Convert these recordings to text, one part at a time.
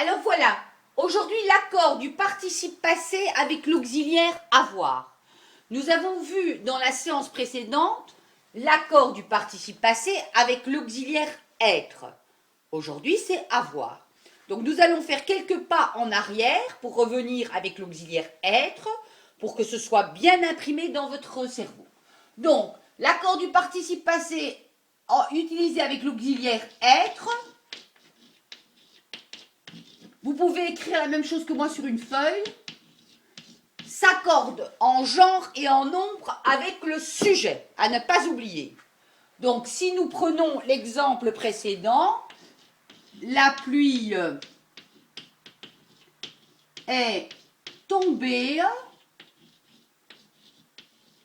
Alors voilà, aujourd'hui l'accord du participe passé avec l'auxiliaire avoir. Nous avons vu dans la séance précédente l'accord du participe passé avec l'auxiliaire être. Aujourd'hui c'est avoir. Donc nous allons faire quelques pas en arrière pour revenir avec l'auxiliaire être pour que ce soit bien imprimé dans votre cerveau. Donc l'accord du participe passé utilisé avec l'auxiliaire être. Vous pouvez écrire la même chose que moi sur une feuille. S'accorde en genre et en nombre avec le sujet, à ne pas oublier. Donc, si nous prenons l'exemple précédent, la pluie est tombée.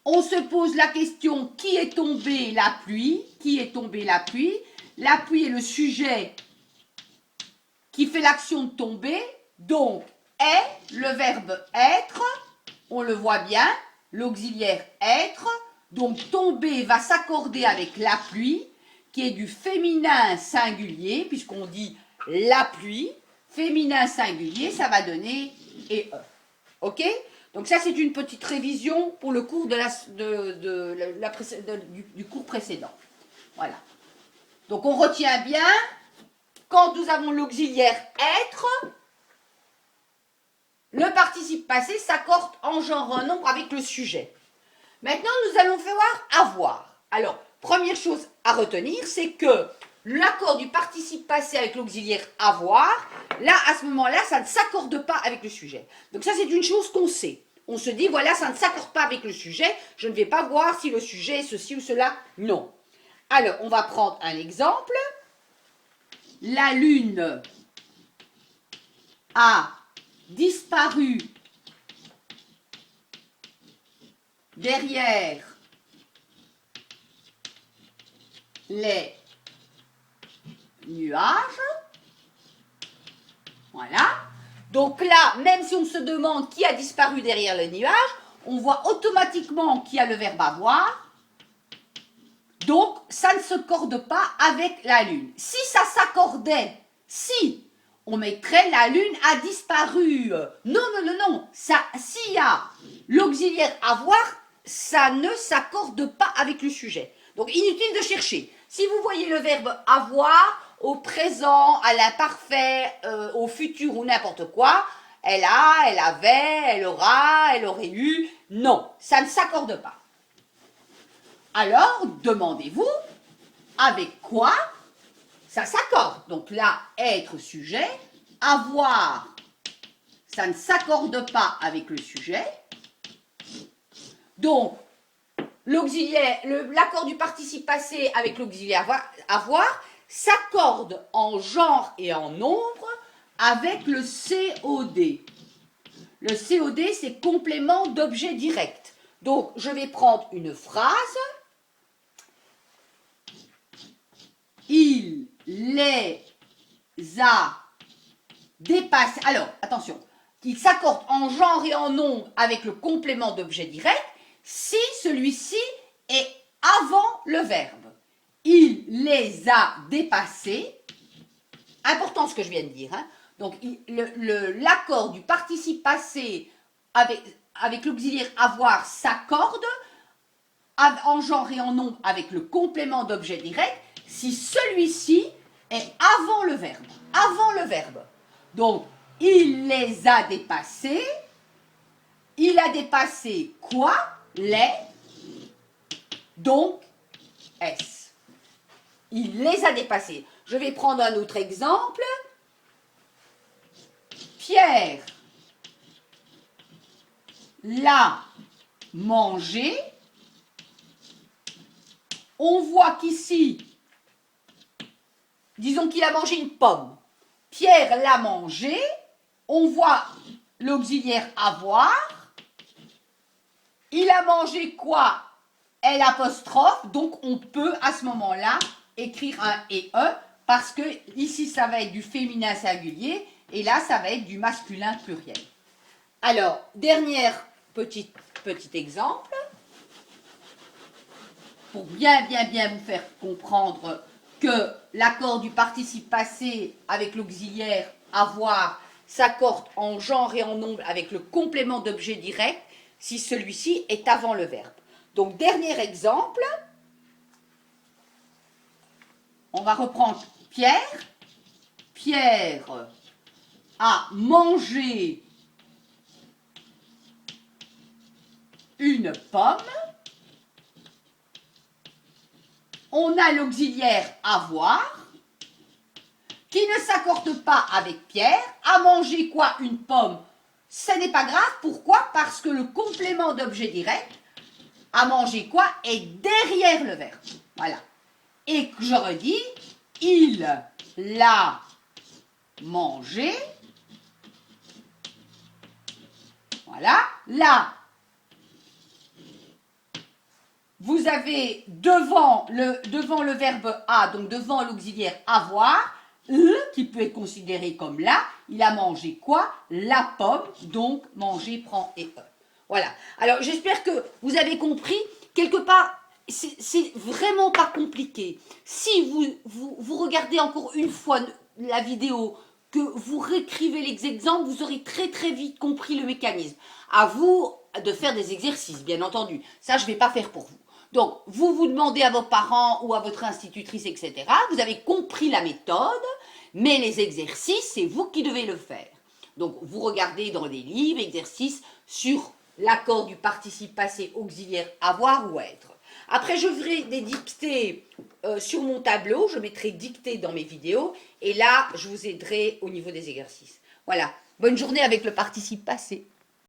On se pose la question, qui est tombé la pluie? Qui est tombé la pluie? La pluie est le sujet qui fait l'action de tomber, donc est, le verbe être, on le voit bien, l'auxiliaire être, donc tomber va s'accorder avec la pluie, qui est du féminin singulier, puisqu'on dit la pluie, féminin singulier, ça va donner et e. Ok? Donc ça c'est une petite révision pour le cours du cours précédent. Voilà. Donc on retient bien. Quand nous avons l'auxiliaire être, le participe passé s'accorde en genre en nombre avec le sujet. Maintenant, nous allons voir avoir. Alors, première chose à retenir, c'est que l'accord du participe passé avec l'auxiliaire avoir, là, à ce moment-là, ça ne s'accorde pas avec le sujet. Donc ça, c'est une chose qu'on sait. On se dit, voilà, ça ne s'accorde pas avec le sujet, je ne vais pas voir si le sujet est ceci ou cela. Non. Alors, on va prendre un exemple. La lune a disparu derrière les nuages. Voilà. Donc là, même si on se demande qui a disparu derrière les nuages, on voit automatiquement qu'il y a le verbe avoir. Donc, ça ne se corde pas avec la lune. Si ça s'accordait, si on mettrait la lune a disparu. Non, non, non, non. S'il y a l'auxiliaire avoir, ça ne s'accorde pas avec le sujet. Donc, inutile de chercher. Si vous voyez le verbe avoir au présent, à l'imparfait, au futur ou n'importe quoi, elle a, elle avait, elle aura, elle aurait eu. Non, ça ne s'accorde pas. Alors, demandez-vous, avec quoi ça s'accorde? Donc là, être sujet, avoir, ça ne s'accorde pas avec le sujet. Donc, l'accord du participe passé avec l'auxiliaire avoir s'accorde en genre et en nombre avec le COD. Le COD, c'est complément d'objet direct. Donc, je vais prendre une phrase. Il les a dépassés. Alors, attention, il s'accorde en genre et en nombre avec le complément d'objet direct si celui-ci est avant le verbe. Il les a dépassés. Important ce que je viens de dire. Hein. Donc, l'accord du participe passé avec l'auxiliaire avoir s'accorde en genre et en nombre avec le complément d'objet direct si celui-ci est avant le verbe. Avant le verbe. Donc, il les a dépassés. Il a dépassé quoi? Les. Donc, S. Il les a dépassés. Je vais prendre un autre exemple. Pierre l'a mangé. On voit qu'ici, disons qu'il a mangé une pomme. Pierre l'a mangé. On voit l'auxiliaire avoir. Il a mangé quoi? L apostrophe. Donc, on peut à ce moment-là écrire un et e parce que ici, ça va être du féminin singulier et là, ça va être du masculin pluriel. Alors, dernier petit exemple pour bien vous faire comprendre que l'accord du participe passé avec l'auxiliaire avoir s'accorde en genre et en nombre avec le complément d'objet direct si celui-ci est avant le verbe. Donc, dernier exemple, on va reprendre Pierre. Pierre a mangé une pomme. On a l'auxiliaire avoir qui ne s'accorde pas avec Pierre. A mangé quoi? Une pomme. Ce n'est pas grave. Pourquoi? Parce que le complément d'objet direct, a mangé quoi, est derrière le verbe. Voilà. Et je redis, il l'a mangé. Voilà. Là, vous avez devant le verbe a, donc devant l'auxiliaire avoir, qui peut être considéré comme là, il a mangé quoi? La pomme, donc manger prend et e. Voilà. Alors, j'espère que vous avez compris. Quelque part, c'est vraiment pas compliqué. Si vous regardez encore une fois la vidéo, que vous réécrivez les exemples, vous aurez très très vite compris le mécanisme. À vous de faire des exercices, bien entendu. Ça, je ne vais pas faire pour vous. Donc, vous demandez à vos parents ou à votre institutrice, etc. Vous avez compris la méthode, mais les exercices, c'est vous qui devez le faire. Donc, vous regardez dans les livres, exercices sur l'accord du participe passé auxiliaire avoir ou être. Après, je ferai des dictées sur mon tableau. Je mettrai dictées dans mes vidéos. Et là, je vous aiderai au niveau des exercices. Voilà. Bonne journée avec le participe passé.